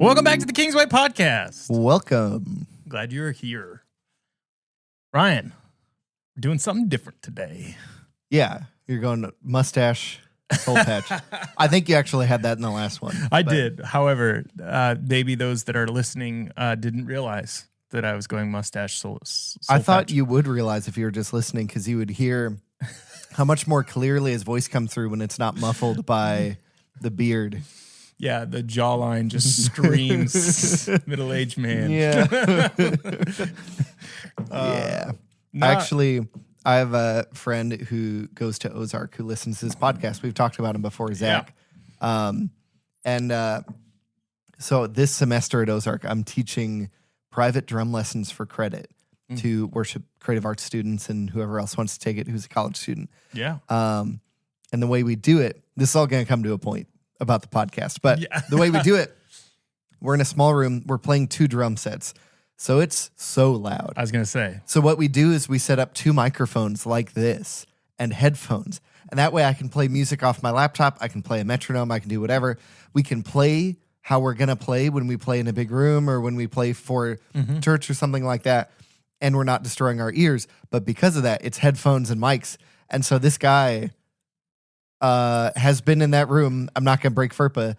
Welcome back to the Kingsway Podcast. Welcome. Glad you're here. Ryan, we're doing something different today. Yeah, you're going to mustache, soul patch. I think you actually had that in the last one. I did. However, maybe those that are listening didn't realize that I was going mustache, soul I thought patch. you would realize if you were just listening because you would hear how much more clearly his voice comes through when it's not muffled by the beard. Yeah, the jawline just screams middle-aged man. Yeah. Yeah. Actually, I have a friend who goes to Ozark who listens to this podcast. We've talked about him before, Zach. Yeah. So this semester at Ozark, I'm teaching private drum lessons for credit to worship creative arts students and whoever else wants to take it who's a college student. Yeah. And the way we do it, this is all going to come to a point about the podcast, but the way we do it, we're in a small room. We're playing 2 drum sets. So it's so loud. I was going to say. So what we do is we set up 2 microphones like this and headphones. And that way I can play music off my laptop. I can play a metronome. I can do whatever. We can play how we're going to play when we play in a big room or when we play for church or something like that. And we're not destroying our ears. But because of that, it's headphones and mics. And so this guy has been in that room. I'm not going to break FERPA.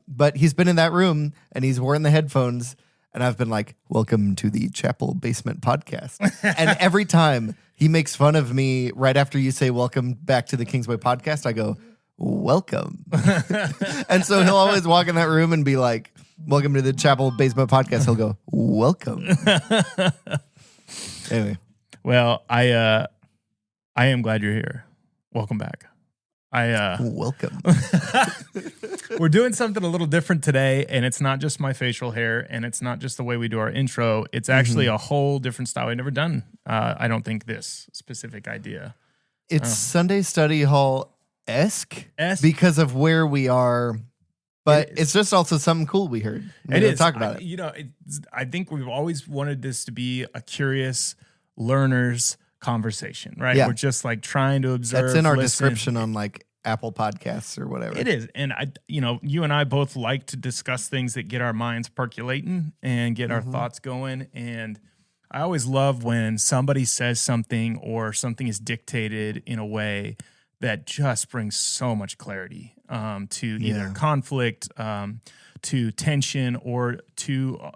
But he's been in that room and he's worn the headphones. And I've been like, welcome to the Chapel Basement Podcast. And every time he makes fun of me right after you say, welcome back to the Kingsway Podcast, I go, welcome. And so he'll always walk in that room and be like, welcome to the Chapel Basement Podcast. He'll go, welcome. Anyway. Well, I am glad you're here. Welcome back. Welcome. We're doing something a little different today, and it's not just my facial hair, and it's not just the way we do our intro. It's actually a whole different style. I've never done, I don't think, this specific idea. It's Sunday Study Hall-esque because of where we are, but it's just also something cool we heard. It is. Talk about it. I think we've always wanted this to be a curious learners conversation, right? Yeah. We're just like trying to observe. That's in our listen. description on like Apple Podcasts or whatever. It is. And you and I both like to discuss things that get our minds percolating and get our thoughts going. And I always love when somebody says something or something is dictated in a way that just brings so much clarity to either conflict, to tension, or to,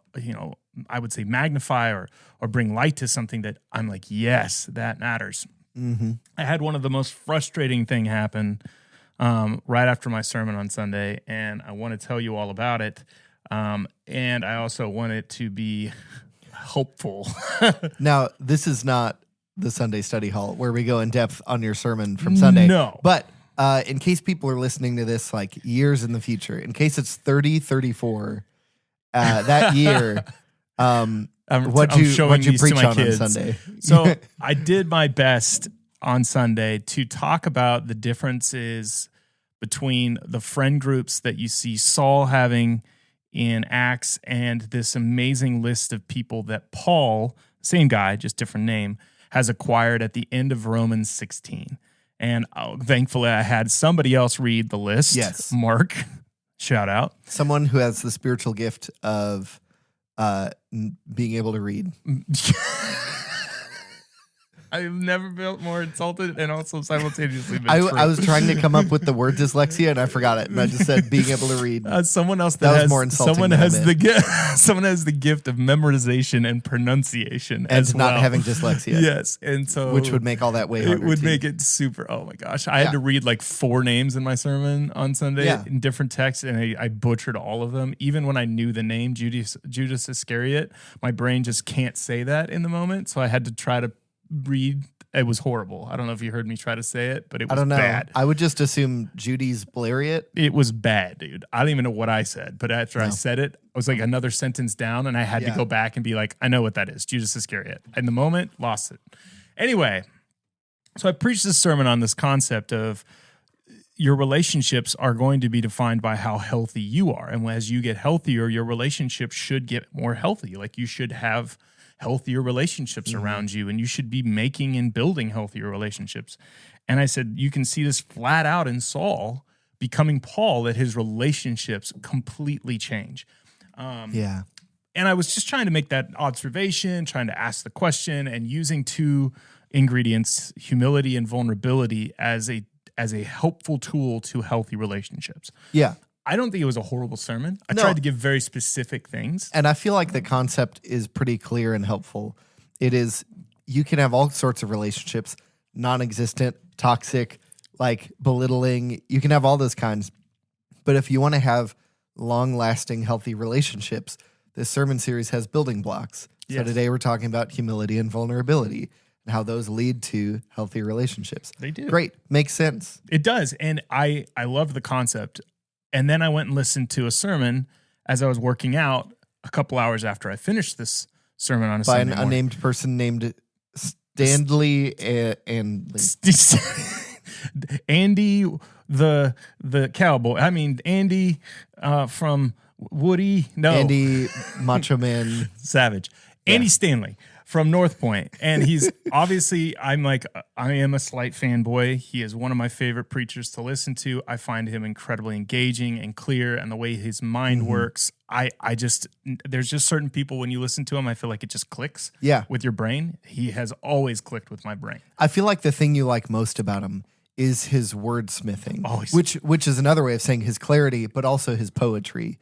I would say magnify or bring light to something that I'm like, yes, that matters. I had one of the most frustrating thing happen right after my sermon on Sunday, and I want to tell you all about it. And I also want it to be hopeful. Now, this is not the Sunday Study Hall where we go in depth on your sermon from Sunday. No. But in case people are listening to this like years in the future, in case it's 3034 that year, what'd you preach on Sunday? So I did my best on Sunday to talk about the differences between the friend groups that you see Saul having in Acts and this amazing list of people that Paul, same guy, just different name, has acquired at the end of Romans 16. And thankfully I had somebody else read the list. Yes. Mark, shout out. Someone who has the spiritual gift of being able to read. I've never felt more insulted and also simultaneously been I was trying to come up with the word dyslexia and I forgot it. And I just said being able to read. Someone else that was more insulting. Someone has the gift. Someone has the gift of memorization and pronunciation, and as not well. having dyslexia. Yes, and so which would make all that way harder. It would make it super. Oh my gosh, I had to read like 4 names in my sermon on Sunday in different texts, and I butchered all of them. Even when I knew the name Judas Iscariot, my brain just can't say that in the moment, so I had to try to read. It was horrible. I don't know if you heard me try to say it, but it was bad. I would just assume Judy's Blariot. It was bad, dude. I don't even know what I said, but after I said it, I was like another sentence down, and I had to go back and be like, I know what that is, Judas Iscariot. In the moment, lost it. Anyway, so I preached this sermon on this concept of your relationships are going to be defined by how healthy you are. And as you get healthier, your relationships should get more healthy. Like you should have healthier relationships around you, and you should be making and building healthier relationships. And I said, you can see this flat out in Saul becoming Paul, that his relationships completely change. Yeah. And I was just trying to make that observation, trying to ask the question, and using two ingredients, humility and vulnerability, as a helpful tool to healthy relationships. Yeah. I don't think it was a horrible sermon. I No. tried to give very specific things. And I feel like the concept is pretty clear and helpful. It is, you can have all sorts of relationships, non-existent, toxic, like belittling. You can have all those kinds. But if you want to have long-lasting, healthy relationships, this sermon series has building blocks. So Yes. today we're talking about humility and vulnerability and how those lead to healthy relationships. They do. Great. Makes sense. It does. And I love the concept. And then I went and listened to a sermon as I was working out a couple hours after I finished this sermon on a By Sunday an morning. unnamed person named Stanley and Andy the cowboy. I mean, Andy from Woody. No. Andy Macho Man. Savage. Andy Stanley from North Point. And he's obviously, I am a slight fanboy. He is one of my favorite preachers to listen to. I find him incredibly engaging and clear, and the way his mind works. There's just certain people, when you listen to him, I feel like it just clicks with your brain. He has always clicked with my brain. I feel like the thing you like most about him is his wordsmithing, Always. which is another way of saying his clarity, but also his poetry.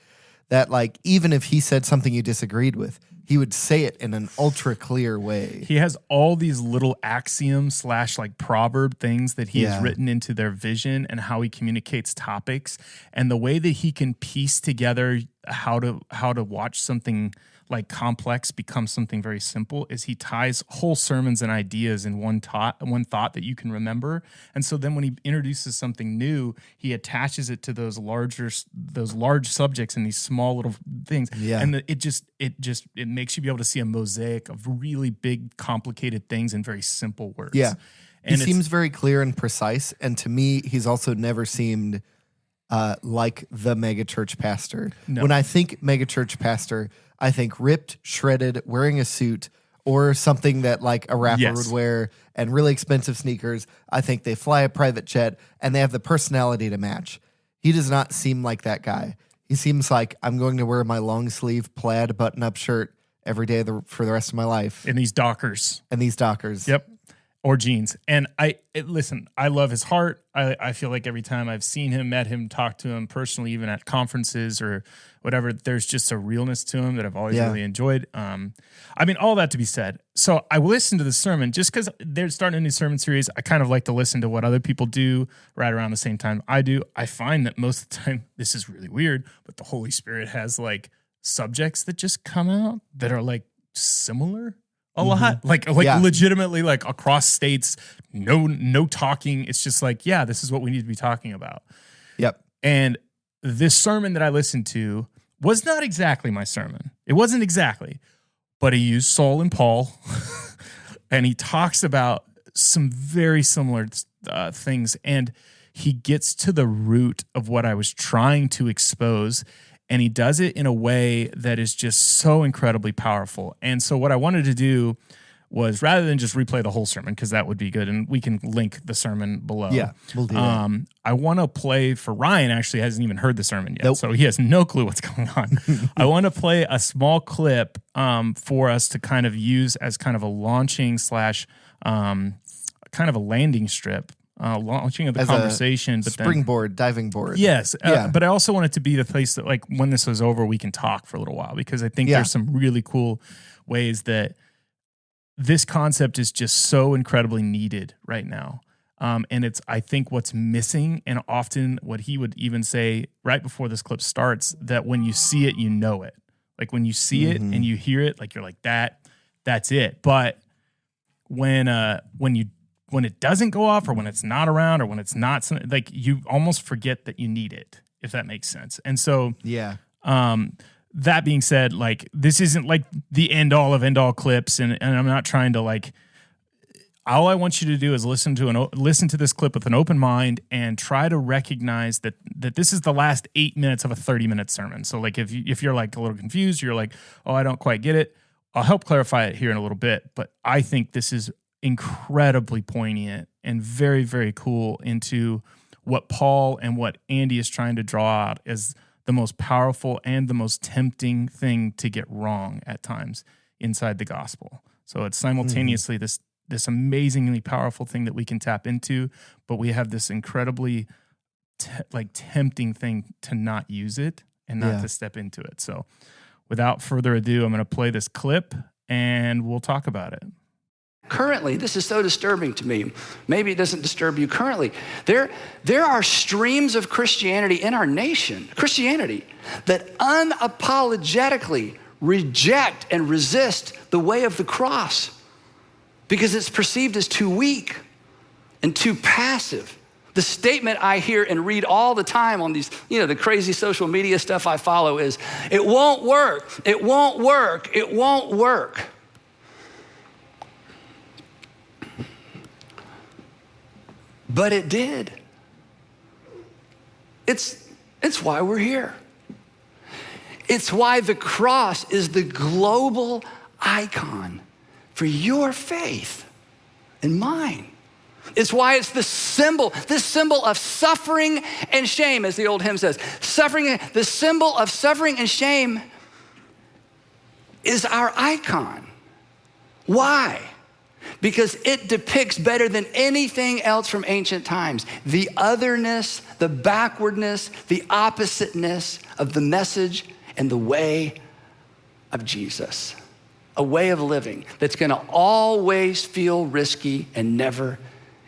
That, like, even if he said something you disagreed with, he would say it in an ultra clear way. He has all these little axioms / like proverb things that he has written into their vision, and how he communicates topics, and the way that he can piece together how to watch something like complex become something very simple is he ties whole sermons and ideas in one thought that you can remember. And so then when he introduces something new, he attaches it to those large subjects and these small little things. Yeah. And it makes you be able to see a mosaic of really big, complicated things in very simple words. Yeah. And He seems very clear and precise. And to me, he's also never seemed like the megachurch pastor. No. When I think megachurch pastor, I think ripped, shredded, wearing a suit, or something that like a rapper would wear, and really expensive sneakers. I think they fly a private jet and they have the personality to match. He does not seem like that guy. He seems like, I'm going to wear my long sleeve plaid button-up shirt every day for the rest of my life. in these Dockers. And these Dockers. Yep. Or jeans. And listen, I love his heart. I feel like every time I've seen him, met him, talked to him personally, even at conferences or whatever, there's just a realness to him that I've always really enjoyed. All that to be said. So I listened to the sermon just because they're starting a new sermon series. I kind of like to listen to what other people do right around the same time I do. I find that most of the time, this is really weird, but the Holy Spirit has like subjects that just come out that are like similar. A lot, like legitimately, like across states, no talking. It's just like, this is what we need to be talking about. Yep. And this sermon that I listened to was not exactly my sermon. It wasn't exactly, but he used Saul and Paul, and he talks about some very similar things, and he gets to the root of what I was trying to expose. And he does it in a way that is just so incredibly powerful. And so what I wanted to do was, rather than just replay the whole sermon, because that would be good, and we can link the sermon below. Yeah, we'll do that. I want to play for Ryan. Actually, hasn't even heard the sermon yet, Nope. so he has no clue what's going on. I want to play a small clip for us to kind of use as kind of a launching / kind of a landing strip. Launching of the conversation, but springboard, diving board. Yes, but I also want it to be the place that, like, when this is over, we can talk for a little while, because I think there's some really cool ways that this concept is just so incredibly needed right now. And it's, I think, what's missing, and often what he would even say right before this clip starts, that when you see it, you know it. Like when you see it and you hear it, like you're like, that's it. But when it doesn't go off, or when it's not around, or when it's not, like, you almost forget that you need it, if that makes sense. And so, that being said, like, this isn't like the end all clips, and I'm not trying to, like, all I want you to do is listen to this clip with an open mind, and try to recognize that this is the last 8 minutes of a 30-minute sermon. So, like, if you're like a little confused, you're like, oh, I don't quite get it, I'll help clarify it here in a little bit. But I think this is incredibly poignant and very, very cool into what Paul and what Andy is trying to draw out as the most powerful and the most tempting thing to get wrong at times inside the gospel. So it's simultaneously this amazingly powerful thing that we can tap into, but we have this incredibly tempting thing to not use it and not to step into it. So without further ado, I'm going to play this clip and we'll talk about it. Currently, this is so disturbing to me. Maybe it doesn't disturb you currently. There are streams of Christianity in our nation, Christianity, that unapologetically reject and resist the way of the cross because it's perceived as too weak and too passive. The statement I hear and read all the time on these, the crazy social media stuff I follow is, it won't work, it won't work, it won't work. But it did. It's why we're here. It's why the cross is the global icon for your faith and mine. It's why it's this symbol of suffering and shame, as the old hymn says. The symbol of suffering and shame is our icon. Why? Because it depicts better than anything else from ancient times the otherness, the backwardness, the oppositeness of the message and the way of Jesus. A way of living that's gonna always feel risky and never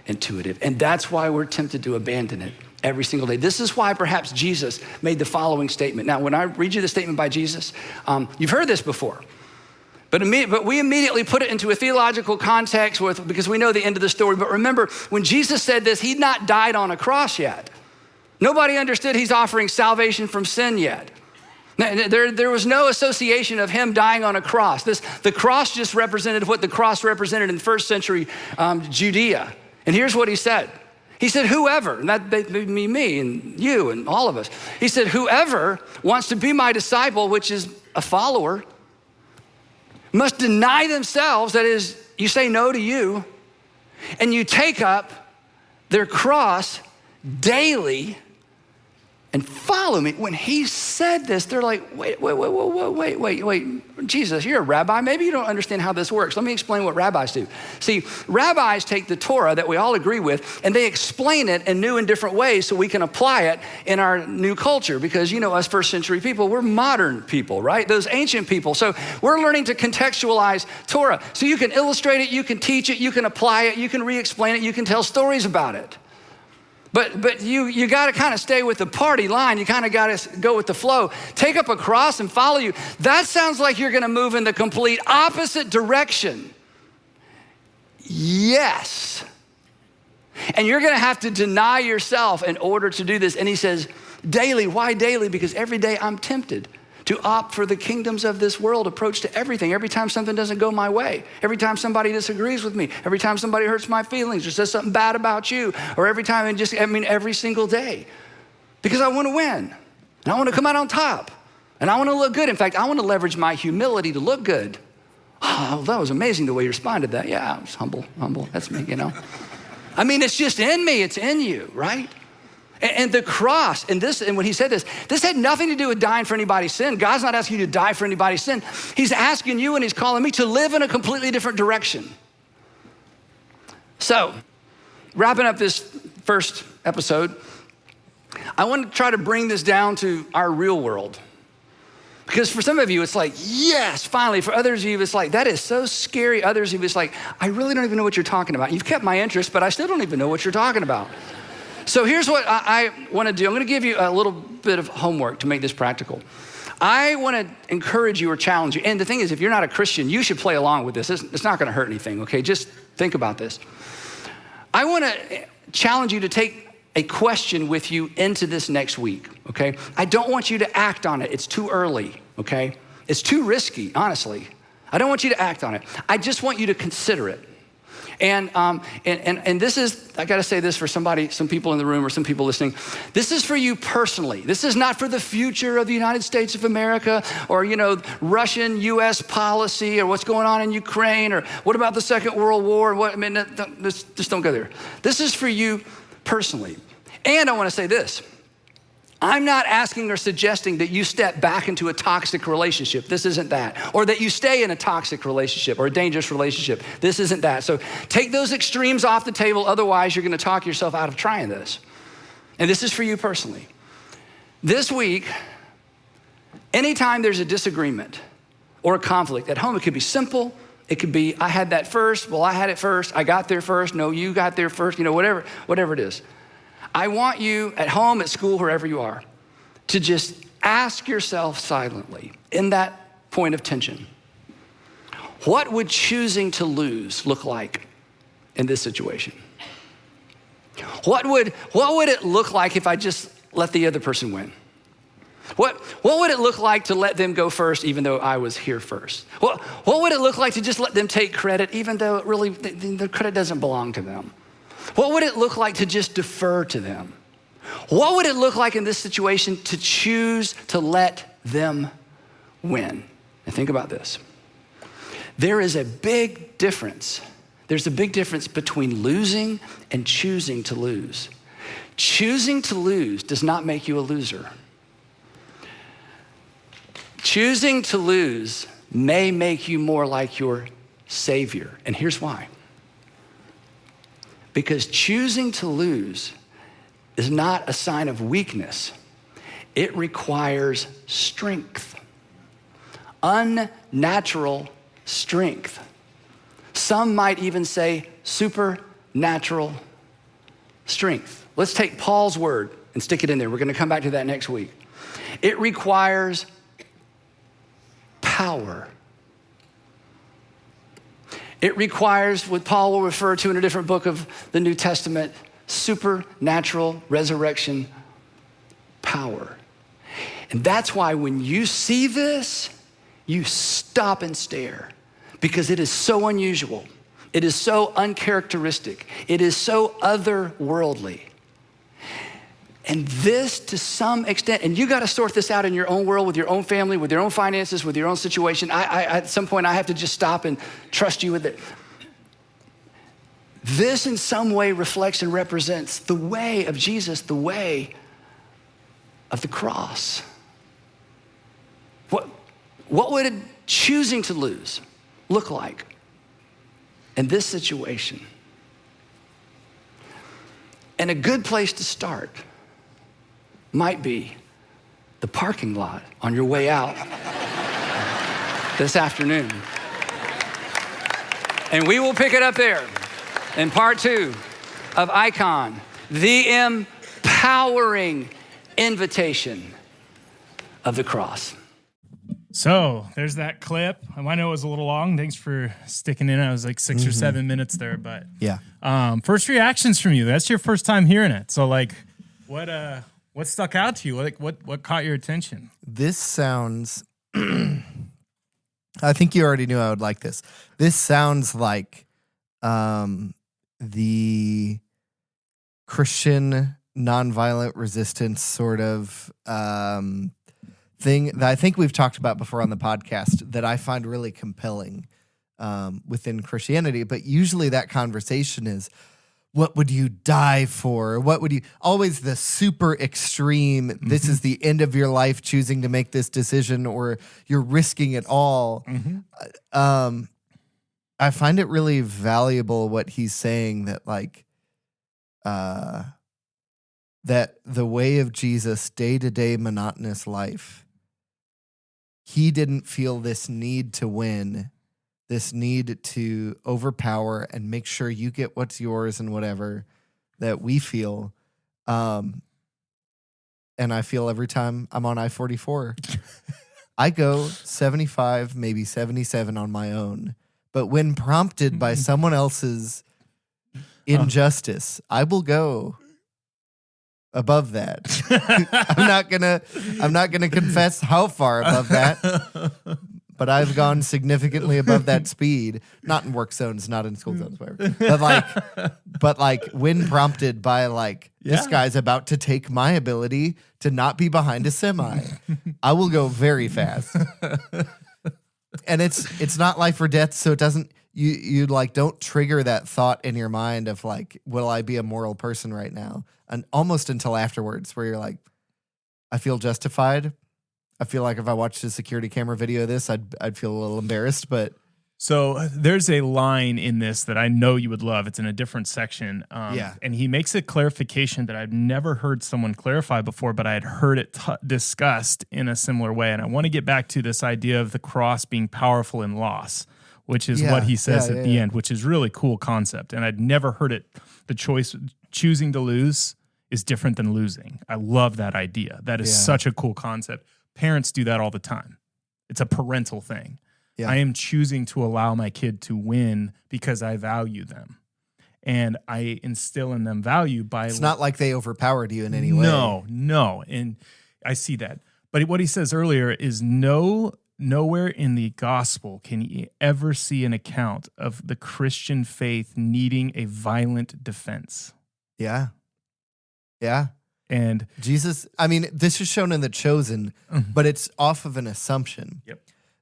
intuitive. And that's why we're tempted to abandon it every single day. This is why perhaps Jesus made the following statement. Now, when I read you the statement by Jesus, you've heard this before. But we immediately put it into a theological context because we know the end of the story. But remember, when Jesus said this, he'd not died on a cross yet. Nobody understood he's offering salvation from sin yet. There was no association of him dying on a cross. The cross just represented what the cross represented in first century Judea. And here's what he said. He said, whoever, and that would be me and you and all of us. He said, whoever wants to be my disciple, which is a follower, must deny themselves, that is, you say no to you, and you take up their cross daily and follow me. When he said this, they're like, wait, Jesus, you're a rabbi. Maybe you don't understand how this works. Let me explain what rabbis do. See, rabbis take the Torah that we all agree with, and they explain it in new and different ways so we can apply it in our new culture. Because, us first century people, we're modern people, right? Those ancient people. So we're learning to contextualize Torah. So you can illustrate it, you can teach it, you can apply it, you can re-explain it, you can tell stories about it. But you got to kind of stay with the party line. You kind of got to go with the flow. Take up a cross and follow you. That sounds like you're going to move in the complete opposite direction. Yes. And you're going to have to deny yourself in order to do this. And he says, daily. Why daily? Because every day I'm tempted to opt for the kingdoms of this world approach to everything. Every time something doesn't go my way, every time somebody disagrees with me, every time somebody hurts my feelings or says something bad about you, or every time every single day. Because I want to win, and I want to come out on top, and I want to look good. In fact, I want to leverage my humility to look good. Oh, that was amazing the way you responded to that. Yeah, I was humble, that's me, it's just in me, it's in you, right? And the cross, and when he said this had nothing to do with dying for anybody's sin. God's not asking you to die for anybody's sin. He's asking you and he's calling me to live in a completely different direction. So, wrapping up this first episode, I want to try to bring this down to our real world. Because for some of you, it's like, yes, finally. For others of you, it's like, that is so scary. Others of you, it's like, I really don't even know what you're talking about. You've kept my interest, but I still don't even know what you're talking about. So here's what I want to do. I'm going to give you a little bit of homework to make this practical. I want to encourage you or challenge you. And the thing is, if you're not a Christian, you should play along with this. It's not going to hurt anything, okay? Just think about this. I want to challenge you to take a question with you into this next week, okay? I don't want you to act on it. It's too early, okay? It's too risky, honestly. I don't want you to act on it. I just want you to consider it. And this is, I gotta say this for some people in the room or some people listening. This is for you personally. This is not for the future of the United States of America or, Russian US policy or what's going on in Ukraine or what about the Second World War? Just don't go there. This is for you personally. And I wanna say this. I'm not asking or suggesting that you step back into a toxic relationship. This isn't that. Or that you stay in a toxic relationship or a dangerous relationship. This isn't that. So take those extremes off the table. Otherwise, you're going to talk yourself out of trying this. And this is for you personally. This week, anytime there's a disagreement or a conflict at home, it could be simple. It could be, I had that first. Well, I had it first. I got there first. No, you got there first. Whatever it is. I want you at home, at school, wherever you are, to just ask yourself silently in that point of tension, what would choosing to lose look like in this situation? What would it look like if I just let the other person win? What would it look like to let them go first even though I was here first? What would it look like to just let them take credit even though it really, the credit doesn't belong to them? What would it look like to just defer to them? What would it look like in this situation to choose to let them win? And think about this. There is a big difference. There's a big difference between losing and choosing to lose. Choosing to lose does not make you a loser. Choosing to lose may make you more like your Savior. And here's why. Because choosing to lose is not a sign of weakness. It requires strength, unnatural strength. Some might even say supernatural strength. Let's take Paul's word and stick it in there. We're going to come back to that next week. It requires power. It requires what Paul will refer to in a different book of the New Testament, supernatural resurrection power. And that's why when you see this, you stop and stare because it is so unusual. It is so uncharacteristic. It is so otherworldly. And this, to some extent, and you got to sort this out in your own world, with your own family, with your own finances, with your own situation. I at some point, I have to just stop and trust you with it. This, in some way, reflects and represents the way of Jesus, the way of the cross. What would choosing to lose look like in this situation? And a good place to start might be the parking lot on your way out this afternoon. And we will pick it up there in part 2 of Icon, the empowering invitation of the cross. So there's that clip. I know it was a little long. Thanks for sticking in. I was like 6 or 7 minutes there, but Yeah. First reactions from you. That's your first time hearing it. So like, what stuck out to you? Like, what caught your attention? This sounds, I think you already knew I would like this. This sounds like the Christian nonviolent resistance sort of thing that I think we've talked about before on the podcast that I find really compelling within Christianity. But usually that conversation is, what would you die for? What would you, always the super extreme, this is the end of your life choosing to make this decision, or you're risking it all. I find it really valuable what he's saying, that like, that the way of Jesus, day-to-day monotonous life, he didn't feel this need to win, this need to overpower and make sure you get what's yours and whatever that we feel. And I feel every time I'm on I-44, I go 75, maybe 77 on my own. But when prompted by someone else's injustice, I will go above that. I'm not gonna confess how far above that, but I've gone significantly above that speed. Not in work zones, not in school zones, whatever. But like when prompted by like, this guy's about to take my ability to not be behind a semi, I will go very fast. And it's not life or death, so it doesn't. You like don't trigger that thought in your mind of like, will I be a moral person right now? And almost until afterwards, where you're like, I feel justified. I feel like if I watched a security camera video of this, I'd feel a little embarrassed, but So there's a line in this that I know you would love. It's in a different section. And he makes a clarification that I've never heard someone clarify before, but I had heard it discussed in a similar way. And I want to get back to this idea of the cross being powerful in loss, which is what he says at the end, which is really cool concept. And I'd never heard it. Choosing to lose is different than losing. I love that idea. That is such a cool concept. Parents do that all the time. It's a parental thing. Yeah. I am choosing to allow my kid to win because I value them. And I instill in them value by... It's not like they overpowered you in any way. No. And I see that. But what he says earlier is nowhere in the gospel can you ever see an account of the Christian faith needing a violent defense. Yeah. And Jesus, this is shown in The Chosen, but it's off of an assumption. Yep.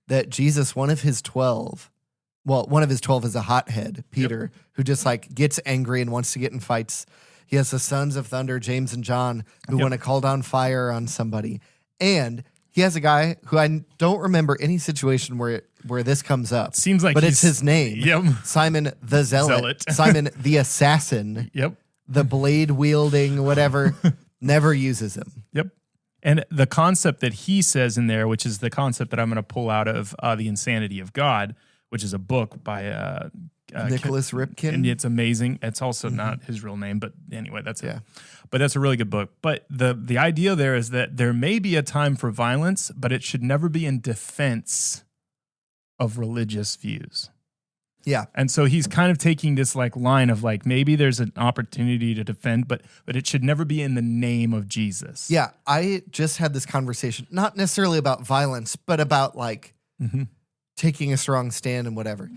That Jesus, one of his 12 is a hothead, Peter, who just like gets angry and wants to get in fights. He has the sons of thunder, James and John, who want to call down fire on somebody. And he has a guy who I don't remember any situation where this comes up. Seems like but it's his name. Yep. Simon the Zealot. Simon the Assassin. Yep. The blade wielding, whatever, never uses him. Yep. And the concept that he says in there, which is the concept that I'm going to pull out of The Insanity of God, which is a book by Nicholas Ripken. And it's amazing. It's also not his real name, but anyway, that's it. But that's a really good book. But the idea there is that there may be a time for violence, but it should never be in defense of religious views. Yeah. And so he's kind of taking this like line of like, maybe there's an opportunity to defend, but it should never be in the name of Jesus. Yeah. I just had this conversation, not necessarily about violence, but about like taking a strong stand and whatever.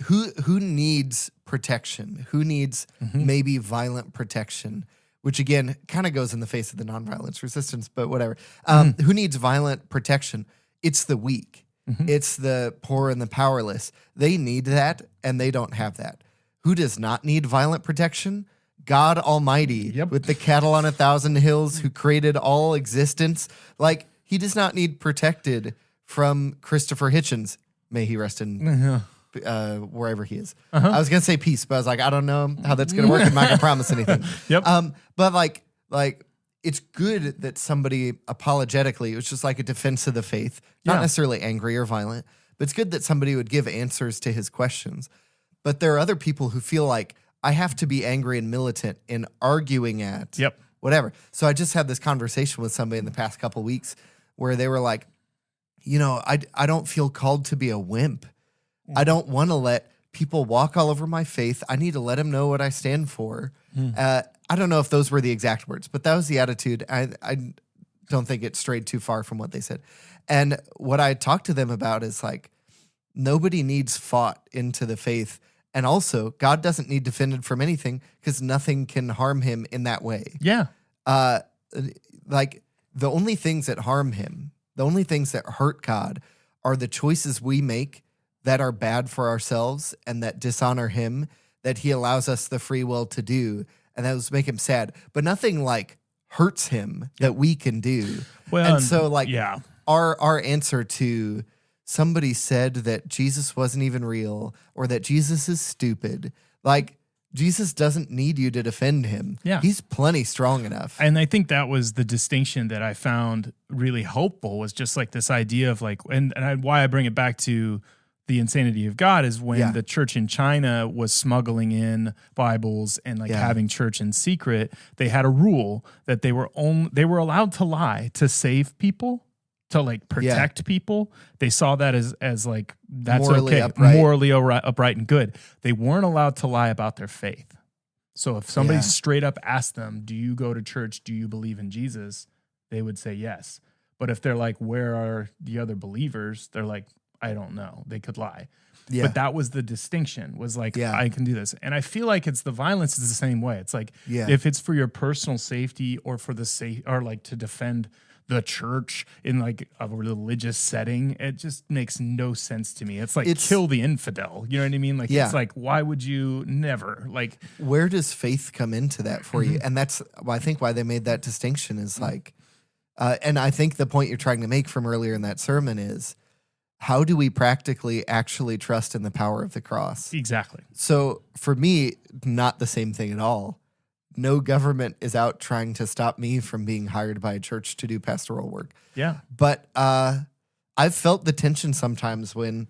Who needs protection? Who needs maybe violent protection? Which again, kind of goes in the face of the nonviolence resistance, but whatever. Who needs violent protection? It's the weak. It's the poor and the powerless. They need that, and they don't have that. Who does not need violent protection? God Almighty, with the cattle on 1,000 hills, who created all existence. Like, he does not need protected from Christopher Hitchens. May he rest in wherever he is. I was going to say peace, but I was like, I don't know how that's going to work. I'm not going to promise anything. But like, it's good that somebody apologetically, it was just like a defense of the faith, not necessarily angry or violent, but it's good that somebody would give answers to his questions. But there are other people who feel like I have to be angry and militant in arguing at whatever. So I just had this conversation with somebody in the past couple of weeks where they were like, I don't feel called to be a wimp. I don't want to let people walk all over my faith. I need to let them know what I stand for. I don't know if those were the exact words, but that was the attitude. I don't think it strayed too far from what they said. And what I talked to them about is like, nobody needs fought into the faith. And also, God doesn't need defended from anything because nothing can harm him in that way. Yeah. Like, the only things that harm him, the only things that hurt God are the choices we make that are bad for ourselves and that dishonor him, that he allows us the free will to do. And that was make him sad. But nothing like hurts him that we can do. Well, and so like our answer to somebody said that Jesus wasn't even real or that Jesus is stupid, like Jesus doesn't need you to defend him. Yeah. He's plenty strong enough. And I think that was the distinction that I found really hopeful, was just like this idea of like, why I bring it back to The Insanity of God is when the church in China was smuggling in Bibles and like having church in secret, they had a rule that they were allowed to lie to save people, to like protect people. They saw that as like, that's morally upright. Morally upright and good. They weren't allowed to lie about their faith. So if somebody straight up asked them, do you go to church? Do you believe in Jesus? They would say yes. But if they're like, where are the other believers? They're like, I don't know. They could lie. Yeah. But that was the distinction, was like, I can do this. And I feel like it's the violence is the same way. It's like, if it's for your personal safety or for the or like to defend the church in like a religious setting, it just makes no sense to me. It's like, kill the infidel. You know what I mean? Like, it's like, why would you never? Like, where does faith come into that for you? And that's, I think, why they made that distinction is like, And I think the point you're trying to make from earlier in that sermon is, how do we practically actually trust in the power of the cross? Exactly. So for me, not the same thing at all. No government is out trying to stop me from being hired by a church to do pastoral work. Yeah. But I've felt the tension sometimes when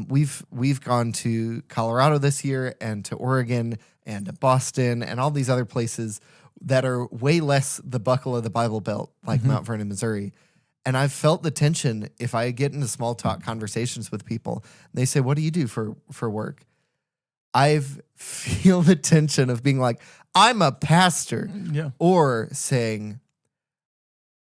we've gone to Colorado this year and to Oregon and to Boston and all these other places that are way less the buckle of the Bible Belt, like Mount Vernon, Missouri. And I've felt the tension if I get into small talk conversations with people. They say, "What do you do for work?" I feel the tension of being like, "I'm a pastor," or saying,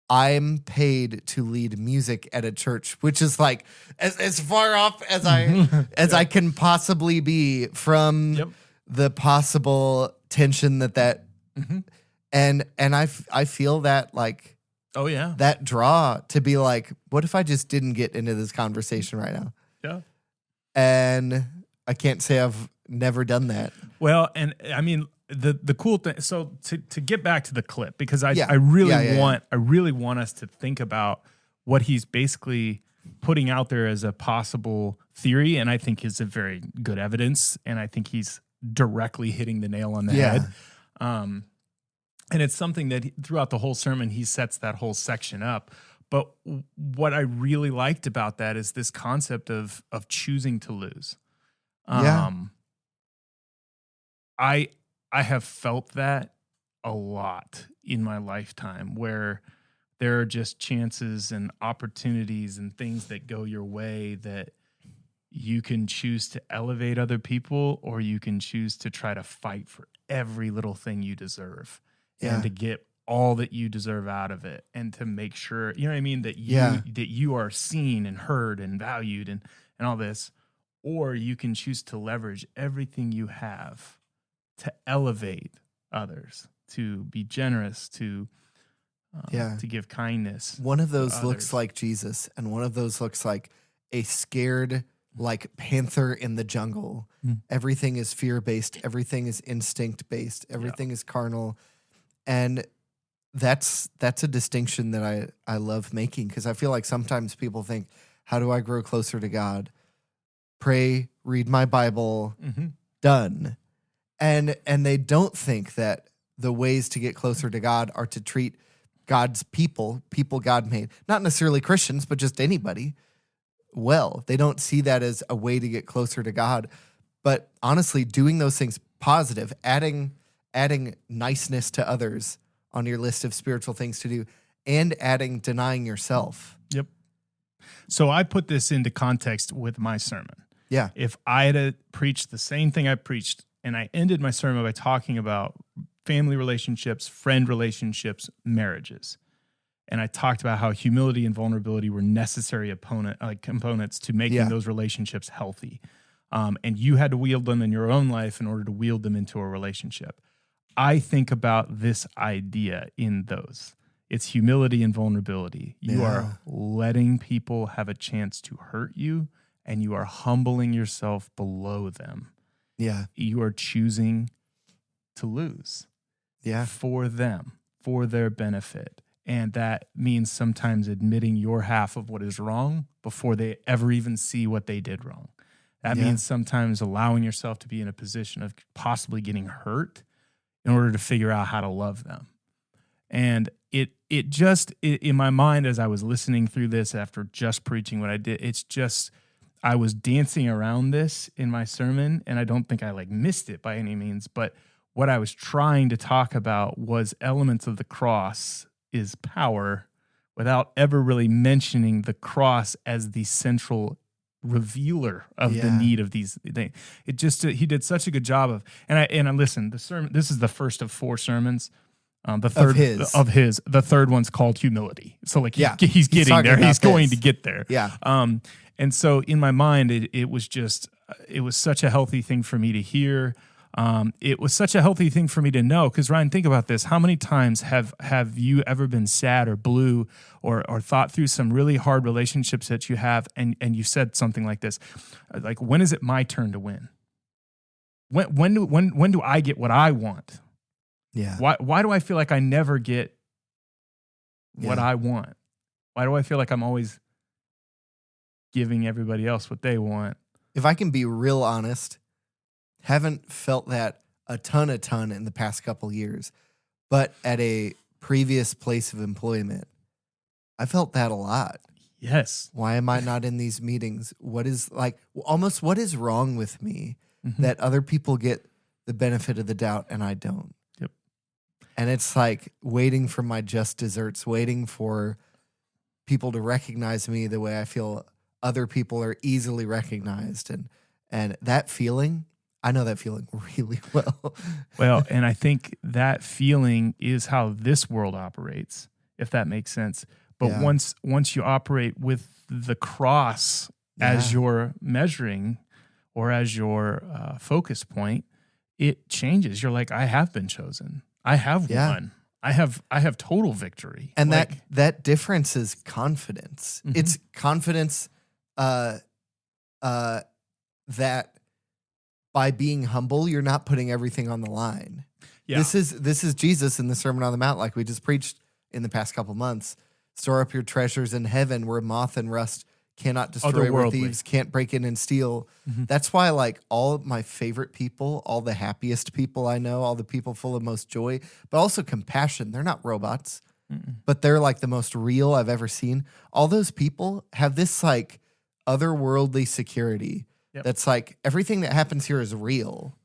"I'm paid to lead music at a church," which is like as far off as I can possibly be from the possible tension that and I feel that like. Oh, yeah. That draw to be like, what if I just didn't get into this conversation right now? Yeah. And I can't say I've never done that. Well, and I mean, the cool thing, so to get back to the clip, because I really want us to think about what he's basically putting out there as a possible theory, and I think is a very good evidence, and I think he's directly hitting the nail on the head. And it's something that throughout the whole sermon, he sets that whole section up. But what I really liked about that is this concept of choosing to lose. I have felt that a lot in my lifetime, where there are just chances and opportunities and things that go your way that you can choose to elevate other people, or you can choose to try to fight for every little thing you deserve. And to get all that you deserve out of it, and to make sure, you know what I mean, that you are seen and heard and valued and all this. Or you can choose to leverage everything you have to elevate others, to be generous, to give kindness. One of those looks like Jesus, and one of those looks like a scared like panther in the jungle. Everything is fear-based, everything is instinct-based, everything is carnal. And that's a distinction that I love making, because I feel like sometimes people think, how do I grow closer to God? Pray, read my Bible, done. And they don't think that the ways to get closer to God are to treat God's people God made, not necessarily Christians, but just anybody, well. They don't see that as a way to get closer to God. But honestly, doing those things positive, adding niceness to others on your list of spiritual things to do, and adding denying yourself. Yep. So I put this into context with my sermon. Yeah. If I had preached the same thing I preached, and I ended my sermon by talking about family relationships, friend relationships, marriages, and I talked about how humility and vulnerability were necessary components to making those relationships healthy, and you had to wield them in your own life in order to wield them into a relationship. I think about this idea in those. It's humility and vulnerability. You are letting people have a chance to hurt you, and you are humbling yourself below them. Yeah. You are choosing to lose for them, for their benefit. And that means sometimes admitting your half of what is wrong before they ever even see what they did wrong. That means sometimes allowing yourself to be in a position of possibly getting hurt in order to figure out how to love them. And it just, in my mind, as I was listening through this after just preaching what I did, it's just, I was dancing around this in my sermon, and I don't think I missed it by any means, but what I was trying to talk about was elements of the cross is power, without ever really mentioning the cross as the central revealer of the need of these things. It just, he did such a good job of, and I listened, the sermon, this is the first of 4 sermons. The third the third one's called humility. So he's getting there. He's going to get there. Yeah. And so in my mind, it was such a healthy thing for me to hear. It was such a healthy thing for me to know, because Ryan, think about this. How many times have you ever been sad or blue or thought through some really hard relationships that you have, and you said something like this, like, when is it my turn to win? When do I get what I want? Yeah. Why do I feel like I never get what Yeah. I want? Why do I feel like I'm always giving everybody else what they want? If I can be real honest, haven't felt that a ton in the past couple years, but at a previous place of employment, I felt that a lot. Yes. Why am I not in these meetings? What is wrong with me that other people get the benefit of the doubt and I don't? Yep. And it's like waiting for my just desserts, waiting for people to recognize me the way I feel other people are easily recognized. And that feeling, I know that feeling really well. Well, and I think that feeling is how this world operates, if that makes sense. But Yeah. once you operate with the cross as your measuring or as your focus point, it changes. You're like, I have been chosen. I have won. I have total victory. And like, that difference is confidence. It's confidence that by being humble, you're not putting everything on the line. Yeah. This is Jesus in the Sermon on the Mount, like we just preached in the past couple months. Store up your treasures in heaven where moth and rust cannot destroy, where thieves can't break in and steal. That's why, like, all of my favorite people, all the happiest people I know, all the people full of most joy, but also compassion, they're not robots, but they're like the most real I've ever seen. All those people have this like otherworldly security that's like everything that happens here is real,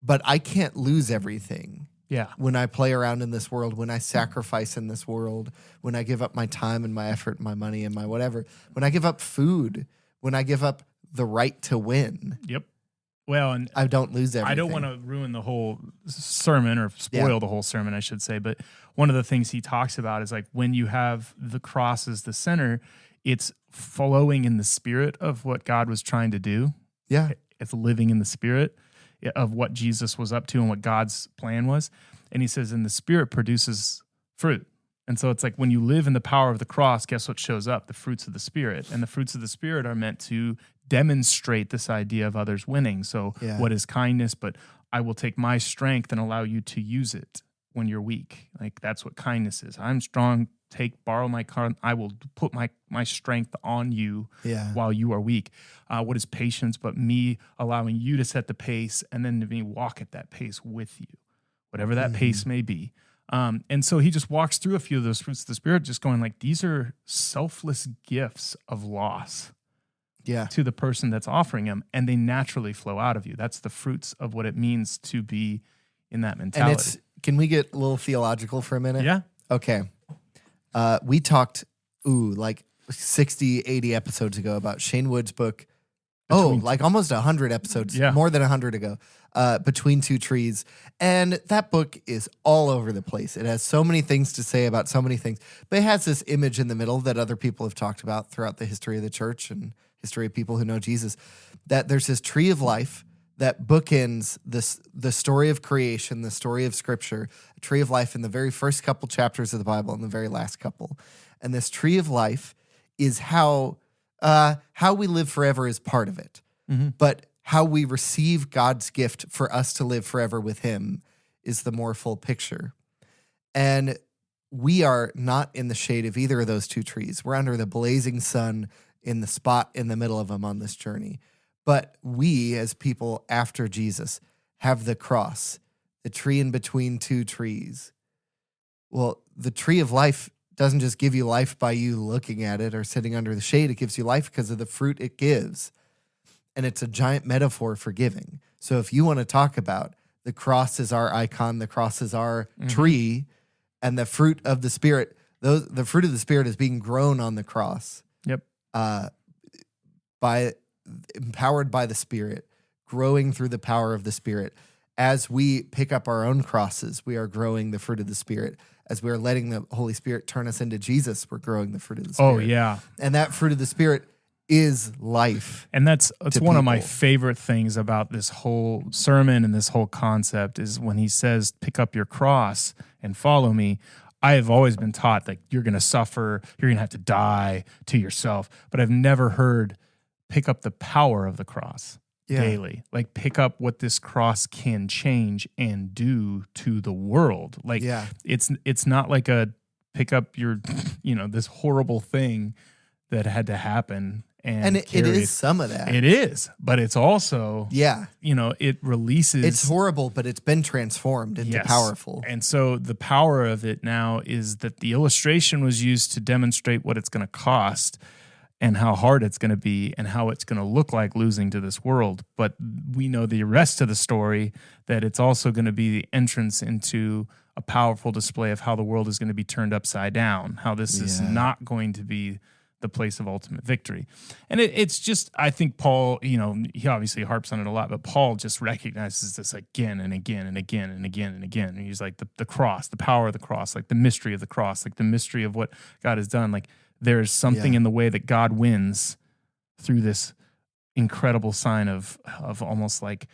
but I can't lose everything. Yeah. When I play around in this world, when I sacrifice in this world, when I give up my time and my effort and my money and my whatever, when I give up food, when I give up the right to win. Yep. Well, and I don't lose everything. I don't want to ruin the whole sermon or spoil the whole sermon, I should say. But one of the things he talks about is like when you have the cross as the center, it's flowing in the spirit of what God was trying to do. Yeah. It's living in the spirit of what Jesus was up to and what God's plan was. And he says, and the spirit produces fruit. And so it's like when you live in the power of the cross, guess what shows up? The fruits of the spirit. And the fruits of the spirit are meant to demonstrate this idea of others winning. So what is kindness? But I will take my strength and allow you to use it when you're weak. Like that's what kindness is. I'm strong. Borrow my car. I will put my strength on you while you are weak. What is patience but me allowing you to set the pace and then to me walk at that pace with you, whatever that pace may be. And so he just walks through a few of those fruits of the spirit, just going like, these are selfless gifts of loss to the person that's offering them, and they naturally flow out of you. That's the fruits of what it means to be in that mentality. And can we get a little theological for a minute? Yeah. Okay. We talked, like 60, 80 episodes ago about Shane Wood's book. Like almost 100 episodes, more than 100 ago, Between Two Trees. And that book is all over the place. It has so many things to say about so many things, but it has this image in the middle that other people have talked about throughout the history of the church and history of people who know Jesus, that there's this tree of life that bookends the story of creation, the story of Scripture, a tree of life in the very first couple chapters of the Bible and the very last couple. And this tree of life is how we live forever is part of it. But how we receive God's gift for us to live forever with him is the more full picture. And we are not in the shade of either of those two trees. We're under the blazing sun in the spot in the middle of them on this journey. But we, as people after Jesus, have the cross, the tree in between two trees. Well, the tree of life doesn't just give you life by you looking at it or sitting under the shade. It gives you life because of the fruit it gives. And it's a giant metaphor for giving. So if you want to talk about the cross is our icon, the cross is our tree, and the fruit of the Spirit, the fruit of the Spirit is being grown on the cross. Yep. Empowered by the Spirit, growing through the power of the Spirit. As we pick up our own crosses, we are growing the fruit of the Spirit. As we are letting the Holy Spirit turn us into Jesus, we're growing the fruit of the Spirit. Oh, yeah. And that fruit of the Spirit is life. And that's one of my favorite things about this whole sermon and this whole concept is when he says, pick up your cross and follow me. I have always been taught that you're going to suffer, you're going to have to die to yourself. But I've never heard pick up the power of the cross daily. Like pick up what this cross can change and do to the world. Like it's not like a pick up your, this horrible thing that had to happen. And it is some of that. It is, but it's also, yeah, it releases. It's horrible, but it's been transformed into powerful. And so the power of it now is that the illustration was used to demonstrate what it's going to cost and how hard it's going to be and how it's going to look like losing to this world. But we know the rest of the story, that it's also going to be the entrance into a powerful display of how the world is going to be turned upside down, how this is not going to be the place of ultimate victory. And it's just, I think Paul, he obviously harps on it a lot, but Paul just recognizes this again and again and again and again and again. And he's like the cross, the power of the cross, like the mystery of the cross, like the mystery of what God has done. Like there's something in the way that God wins through this incredible sign of almost like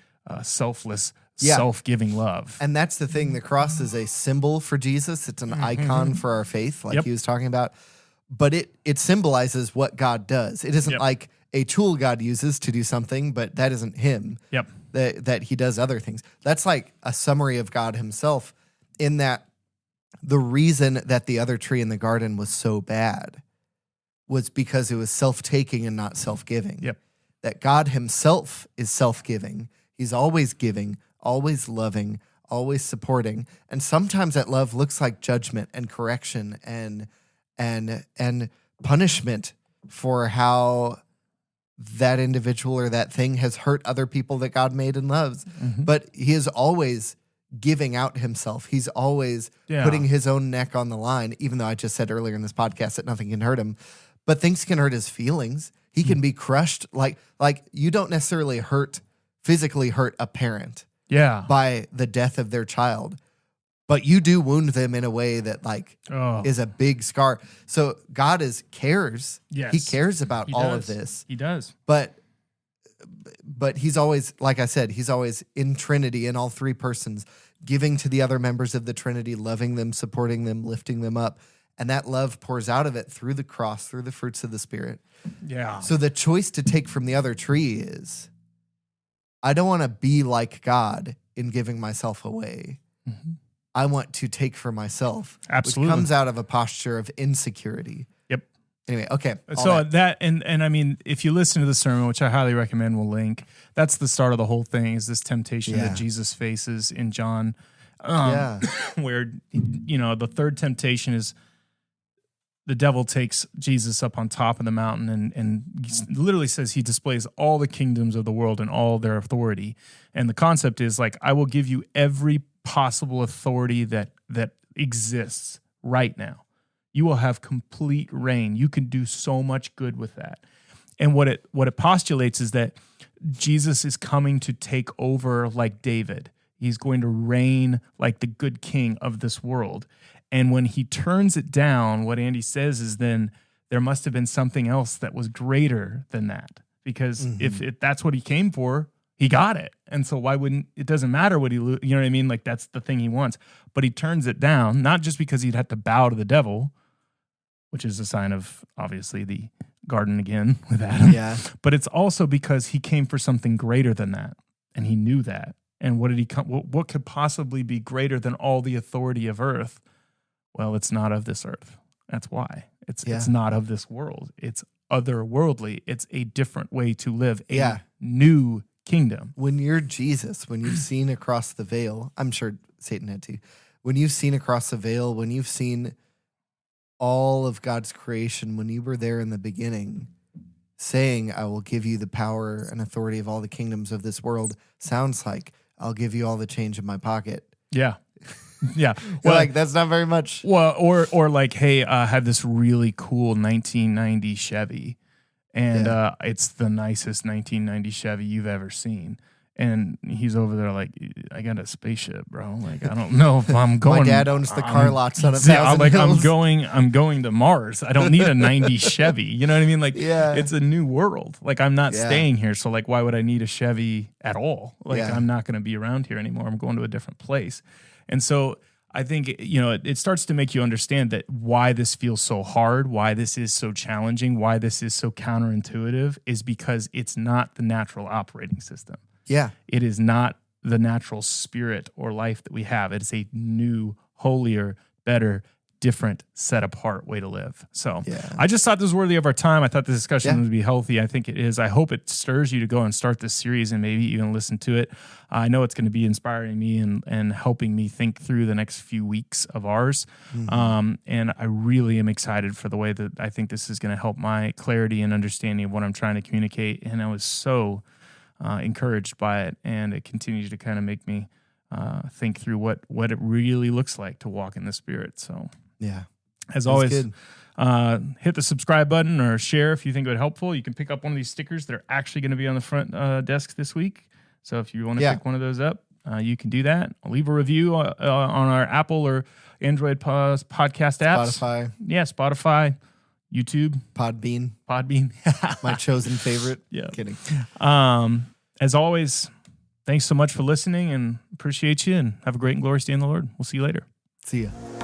selfless, self-giving love. And that's the thing. The cross is a symbol for Jesus. It's an icon for our faith, like he was talking about. But it symbolizes what God does. It isn't like a tool God uses to do something, but that isn't him. Yep. That he does other things. That's like a summary of God himself, in that the reason that the other tree in the garden was so bad was because it was self-taking and not self-giving. Yep. That God himself is self-giving. He's always giving, always loving, always supporting. And sometimes that love looks like judgment and correction and punishment for how that individual or that thing has hurt other people that God made and loves. But he is always giving out himself. He's always putting his own neck on the line, even though I just said earlier in this podcast that nothing can hurt him. But things can hurt his feelings. He can be crushed. Like you don't necessarily physically hurt a parent by the death of their child. But you do wound them in a way that is a big scar. So God cares. Yes. He cares about all of this. He does. But he's always, like I said, he's always in Trinity, in all three persons, giving to the other members of the Trinity, loving them, supporting them, lifting them up. And that love pours out of it through the cross, through the fruits of the Spirit. Yeah. So the choice to take from the other tree is, I don't want to be like God in giving myself away. I want to take for myself. Absolutely. Which comes out of a posture of insecurity. Yep. Anyway, okay. So that and I mean, if you listen to the sermon, which I highly recommend, we'll link, that's the start of the whole thing, is this temptation that Jesus faces in John. Where, the third temptation is the devil takes Jesus up on top of the mountain and literally says he displays all the kingdoms of the world and all their authority. And the concept is like, I will give you every possible authority that exists right now. You will have complete reign. You can do so much good with that. And what it postulates is that Jesus is coming to take over like David. He's going to reign like the good king of this world. And when he turns it down, what Andy says is then there must have been something else that was greater than that. Because if that's what he came for, he got it. And so why wouldn't, it doesn't matter what you know what I mean? Like that's the thing he wants. But he turns it down, not just because he'd have to bow to the devil, which is a sign of obviously the garden again with Adam. Yeah. But it's also because he came for something greater than that. And he knew that. And what did he come? What could possibly be greater than all the authority of earth? Well, it's not of this earth. That's why. It's not of this world. It's otherworldly. It's a different way to live. A new kingdom. When you're Jesus, when you've seen across the veil, I'm sure Satan had to. When you've seen across the veil, when you've seen all of God's creation, when you were there in the beginning, saying, I will give you the power and authority of all the kingdoms of this world, sounds like I'll give you all the change in my pocket. Yeah. Yeah. Well, like that's not very much. Well, or like, hey, I have this really cool 1990 Chevy, and it's the nicest 1990 Chevy you've ever seen. And he's over there like, I got a spaceship, bro. Like, I don't know if I'm going. My dad owns the car lots on 1,000 like hills. I'm going to Mars. I don't need a 90 Chevy. You know what I mean? Like, it's a new world. Like, I'm not staying here. So like, why would I need a Chevy at all? Like, I'm not going to be around here anymore. I'm going to a different place. And so I think, it starts to make you understand that why this feels so hard, why this is so challenging, why this is so counterintuitive is because it's not the natural operating system. Yeah. It is not the natural spirit or life that we have. It's a new, holier, better, different, set apart way to live. So Yeah. I just thought this was worthy of our time. I thought the discussion Yeah. would be healthy. I think it is. I hope it stirs you to go and start this series and maybe even listen to it. I know it's going to be inspiring me and helping me think through the next few weeks of ours. And I really am excited for the way that I think this is going to help my clarity and understanding of what I'm trying to communicate. And I was so encouraged by it, and it continues to kind of make me think through what it really looks like to walk in the Spirit. So Yeah. as That's always, good. hit the subscribe button or share if you think it would be helpful. You can pick up one of these stickers. They're actually going to be on the front desk this week. So if you want to pick one of those up, you can do that. Leave a review on our Apple or Android podcast apps. Spotify. Yeah, Spotify, YouTube, Podbean. Podbean. My chosen favorite. Yeah. Kidding. As always, thanks so much for listening, and appreciate you, and have a great and glorious day in the Lord. We'll see you later. See ya.